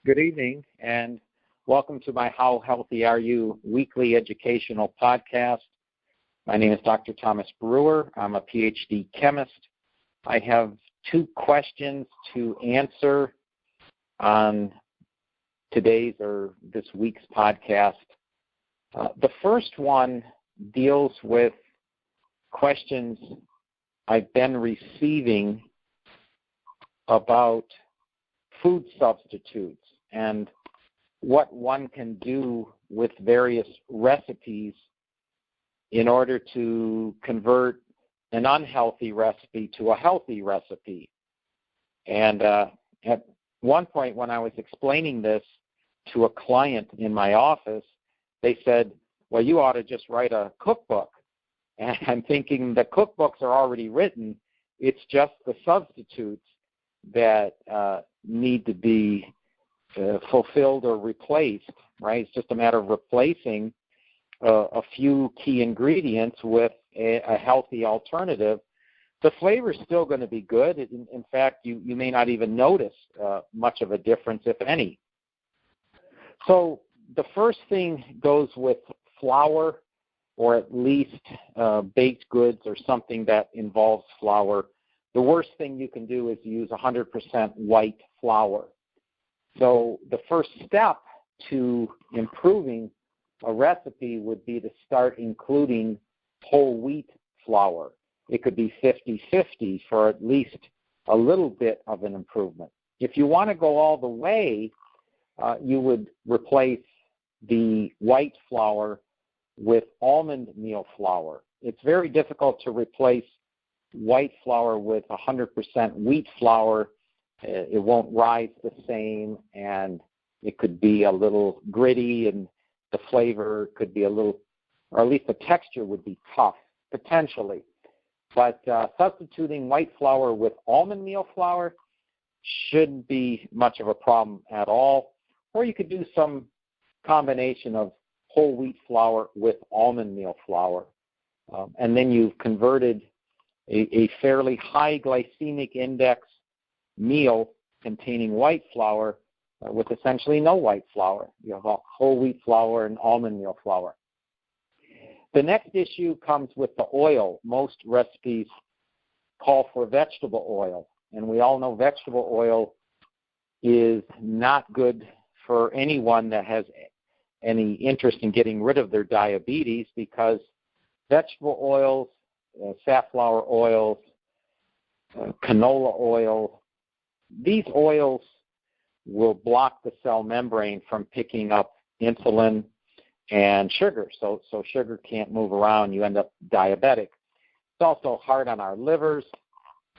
Good evening, and welcome to my How Healthy Are You weekly educational podcast. My name is Dr. Thomas Brewer. I'm a PhD chemist. I have two questions to answer on today's or this week's podcast. The first one deals with questions I've been receiving about food substitutes and what one can do with various recipes in order to convert an unhealthy recipe to a healthy recipe. And at one point when I was explaining this to a client in my office, they said, well, you ought to just write a cookbook. And I'm thinking the cookbooks are already written. It's just the substitutes that need to be fulfilled or replaced, right? It's just a matter of replacing a few key ingredients with a healthy alternative. The flavor is still going to be good. In fact, you may not even notice much of a difference, if any. So the first thing goes with flour, or at least baked goods or something that involves flour. The worst thing you can do is use 100% white flour. So the first step to improving a recipe would be to start including whole wheat flour. It could be 50-50 for at least a little bit of an improvement. If you want to go all the way, you would replace the white flour with almond meal flour. It's very difficult to replace white flour with 100% wheat flour. It won't rise the same, and it could be a little gritty, and the flavor could be a little, or at least the texture would be tough, potentially. But substituting white flour with almond meal flour shouldn't be much of a problem at all. Or you could do some combination of whole wheat flour with almond meal flour. And then you've converted a fairly high glycemic index meal containing white flour with essentially no white flour. You have whole wheat flour and almond meal flour. The next issue comes with the oil. Most recipes call for vegetable oil, and we all know vegetable oil is not good for anyone that has any interest in getting rid of their diabetes, because vegetable oils, safflower oils, canola oil, these oils will block the cell membrane from picking up insulin and sugar. So sugar can't move around. You end up diabetic. It's also hard on our livers.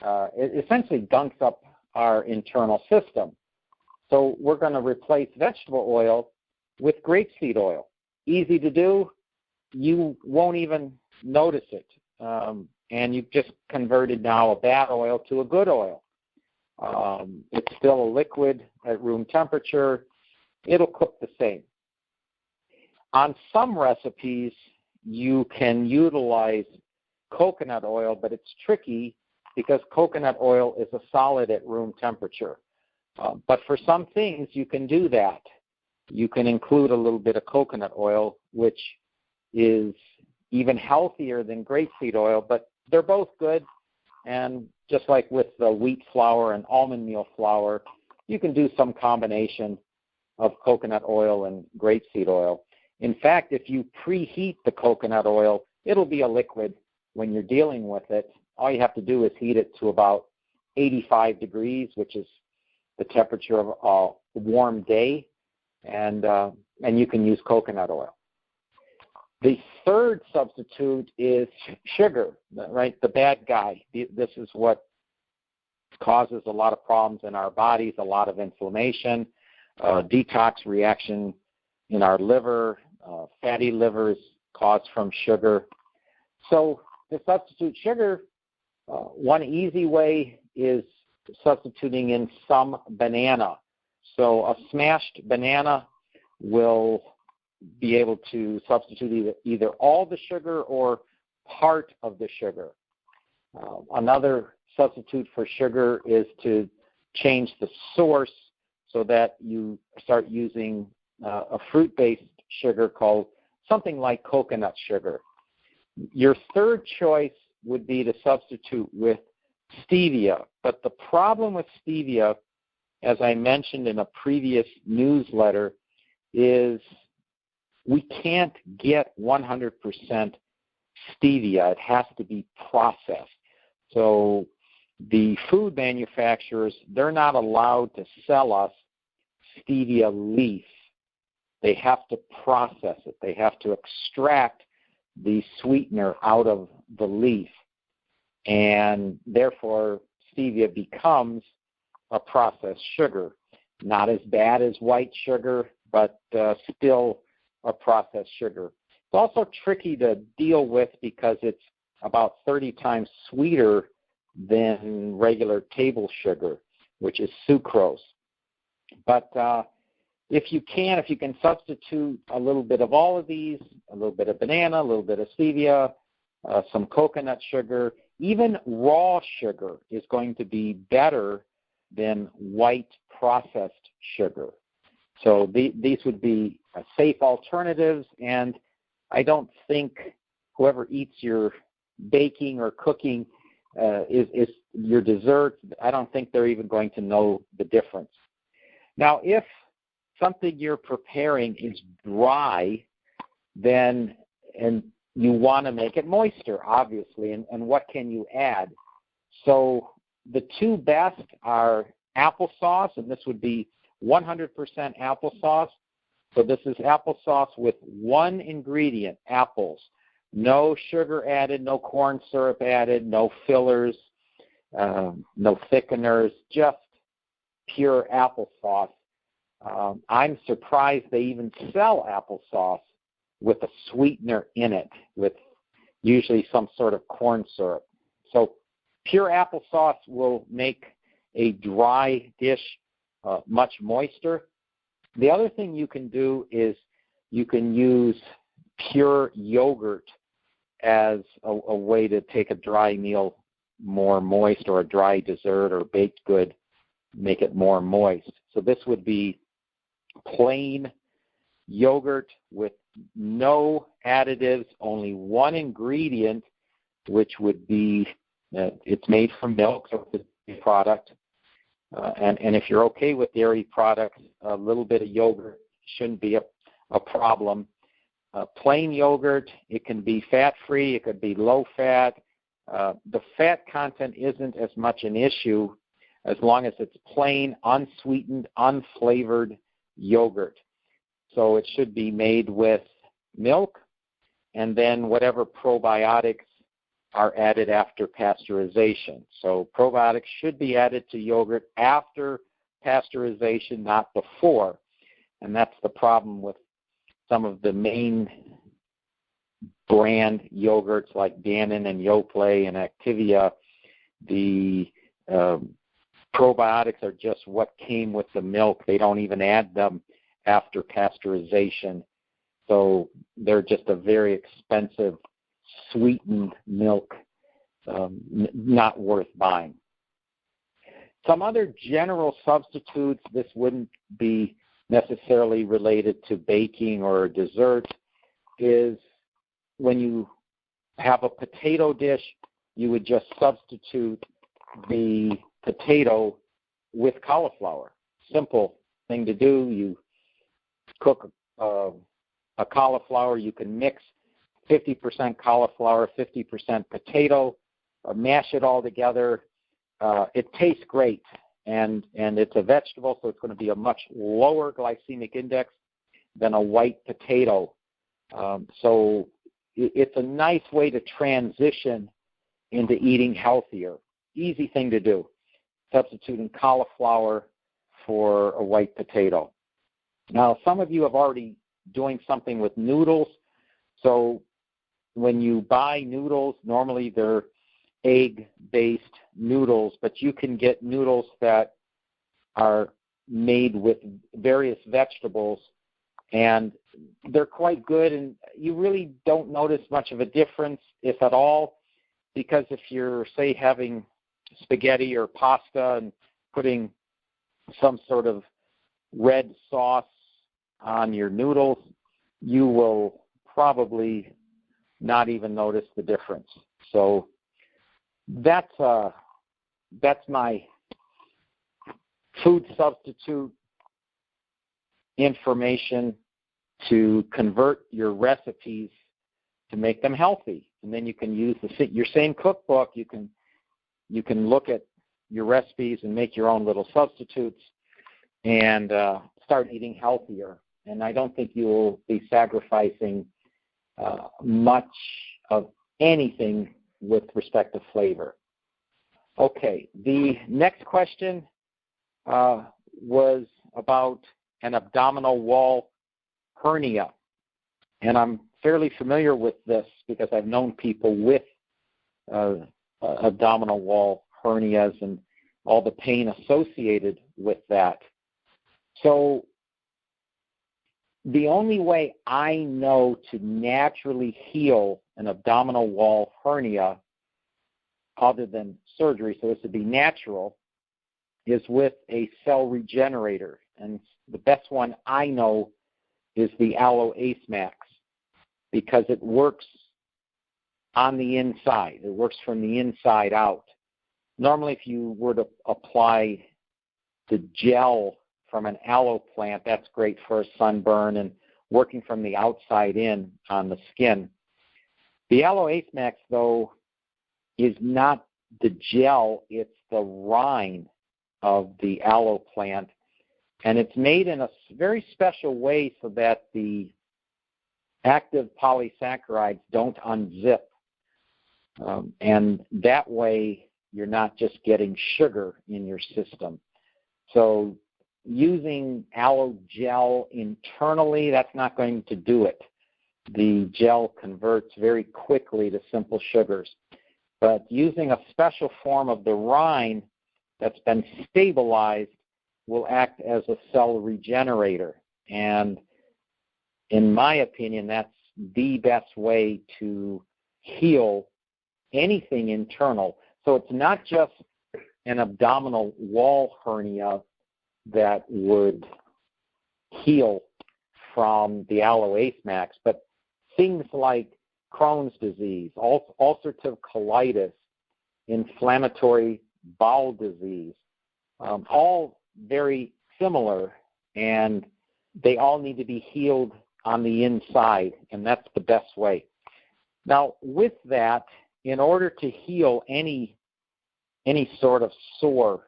It essentially dunks up our internal system. So we're going to replace vegetable oil with grapeseed oil. Easy to do. You won't even notice it. And you've just converted now a bad oil to a good oil. It's still a liquid at room temperature. It'll cook the same. On some recipes, you can utilize coconut oil, but it's tricky because coconut oil is a solid at room temperature. But for some things, you can do that. You can include a little bit of coconut oil, which is even healthier than grapeseed oil, but they're both good. And just like with the wheat flour and almond meal flour, you can do some combination of coconut oil and grapeseed oil. In fact, if you preheat the coconut oil, it'll be a liquid when you're dealing with it. All you have to do is heat it to about 85 degrees, which is the temperature of a warm day, and you can use coconut oil. The third substitute is sugar, right? The bad guy. This is what causes a lot of problems in our bodies, a lot of inflammation, detox reaction in our liver, fatty livers caused from sugar. So to substitute sugar, one easy way is substituting in some banana. So a smashed banana will be able to substitute either all the sugar or part of the sugar. Another substitute for sugar is to change the source. so that you start using a fruit-based sugar called something like coconut sugar. Your third choice would be to substitute with stevia. But the problem with stevia, as I mentioned in a previous newsletter, is we can't get 100% stevia. It has to be processed. So the food manufacturers, they're not allowed to sell us stevia leaf. They have to process it. They have to extract the sweetener out of the leaf. And therefore, stevia becomes a processed sugar. Not as bad as white sugar, but still a processed sugar. It's also tricky to deal with because it's about 30 times sweeter than regular table sugar, which is sucrose. But if you can substitute a little bit of all of these, a little bit of banana, a little bit of stevia, some coconut sugar, even raw sugar is going to be better than white processed sugar. So these would be safe alternatives, and I don't think whoever eats your baking or cooking is your dessert, I don't think they're even going to know the difference. Now, if something you're preparing is dry, then and you want to make it moister, obviously, and what can you add? So the two best are applesauce, and this would be 100% applesauce. So this is applesauce with one ingredient, apples. No sugar added, no corn syrup added, no fillers, no thickeners, just pure applesauce. I'm surprised they even sell applesauce with a sweetener in it, with usually some sort of corn syrup. So pure applesauce will make a dry dish much moister. The other thing you can do is you can use pure yogurt as a way to take a dry meal more moist, or a dry dessert or baked good, make it more moist. So this would be plain yogurt with no additives, only one ingredient, which would be, it's made from milk, so it's a product. And if you're okay with dairy products, a little bit of yogurt shouldn't be a problem. Plain yogurt, it can be fat-free, it could be low-fat. The fat content isn't as much an issue as long as it's plain, unsweetened, unflavored yogurt. So it should be made with milk, and then whatever probiotics are added after pasteurization. So probiotics should be added to yogurt after pasteurization, not before. And that's the problem with some of the main brand yogurts like Dannon and Yoplait and Activia. The probiotics are just what came with the milk. They don't even add them after pasteurization. So they're just a very expensive sweetened milk, not worth buying. Some other general substitutes, this wouldn't be necessarily related to baking or dessert, is when you have a potato dish, you would just substitute the potato with cauliflower. Simple thing to do. You cook a cauliflower. You can mix 50% cauliflower, 50% potato, mash it all together. It tastes great, and it's a vegetable, so it's going to be a much lower glycemic index than a white potato. So it's a nice way to transition into eating healthier. Easy thing to do, substituting cauliflower for a white potato. Now, some of you have already doing something with noodles. So when you buy noodles, normally they're egg-based noodles, but you can get noodles that are made with various vegetables, and they're quite good, and you really don't notice much of a difference, if at all, because if you're, say, having spaghetti or pasta and putting some sort of red sauce on your noodles, you will probably not even notice the difference. So that's my food substitute information to convert your recipes to make them healthy. And then you can use your same cookbook. You can look at your recipes and make your own little substitutes and start eating healthier. And I don't think you will be sacrificing much of anything with respect to flavor. Okay, the next question was about an abdominal wall hernia. And I'm fairly familiar with this because I've known people with abdominal wall hernias and all the pain associated with that. So the only way I know to naturally heal an abdominal wall hernia other than surgery, so this would be natural, is with a cell regenerator. And the best one I know is the Aloe Ace Max because it works on the inside. It works from the inside out. Normally, if you were to apply the gel from an aloe plant, that's great for a sunburn and working from the outside in on the skin. The Aloe Ace Max, though, is not the gel, it's the rind of the aloe plant. And it's made in a very special way so that the active polysaccharides don't unzip. And that way, you're not just getting sugar in your system. So using aloe gel internally, that's not going to do it. The gel converts very quickly to simple sugars. But using a special form of the rind that's been stabilized will act as a cell regenerator. And in my opinion, that's the best way to heal anything internal. So it's not just an abdominal wall hernia that would heal from the Aloe Ace Max, but things like Crohn's disease, ulcerative colitis, inflammatory bowel disease, all very similar, and they all need to be healed on the inside, and that's the best way. Now, with that, in order to heal any sort of sore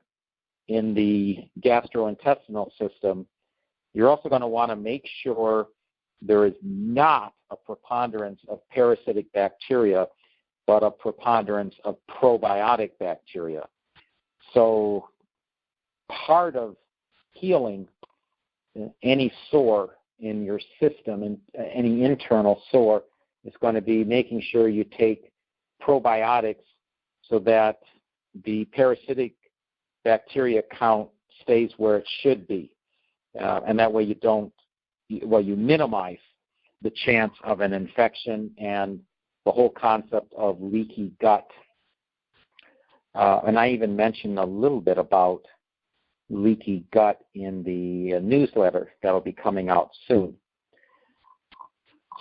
in the gastrointestinal system, you're also going to want to make sure there is not a preponderance of parasitic bacteria, but a preponderance of probiotic bacteria. So part of healing any sore in your system, and any internal sore, is going to be making sure you take probiotics so that the parasitic bacteria count stays where it should be. And that way you minimize the chance of an infection and the whole concept of leaky gut. And I even mentioned a little bit about leaky gut in the newsletter that will be coming out soon.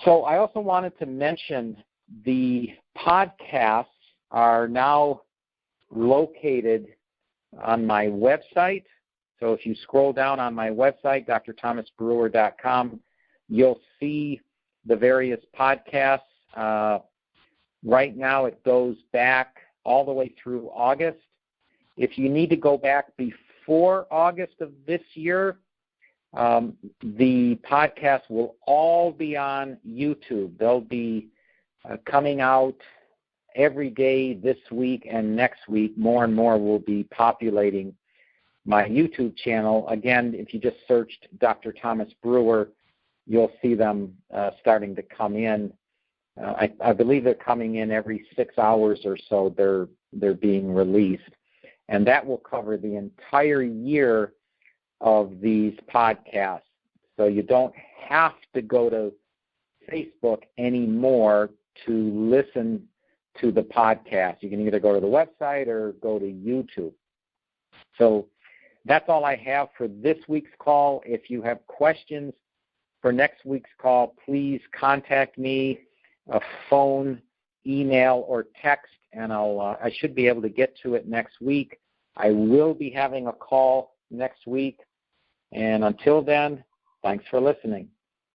So I also wanted to mention the podcasts are now located on my website. So if you scroll down on my website, drthomasbrewer.com, you'll see the various podcasts. Right now it goes back all the way through August. If you need to go back before August of this year, the podcasts will all be on YouTube. They'll be coming out every day this week and next week. More and more will be populating my YouTube channel. Again, if you just searched Dr. Thomas Brewer, you'll see them starting to come in. I believe they're coming in every 6 hours or so. They're being released. And that will cover the entire year of these podcasts. So you don't have to go to Facebook anymore to listen to the podcast. You can either go to the website or go to YouTube. So that's all I have for this week's call. If you have questions for next week's call, please contact me, phone, email, or text, and I should be able to get to it next week. I will be having a call next week. And until then, thanks for listening.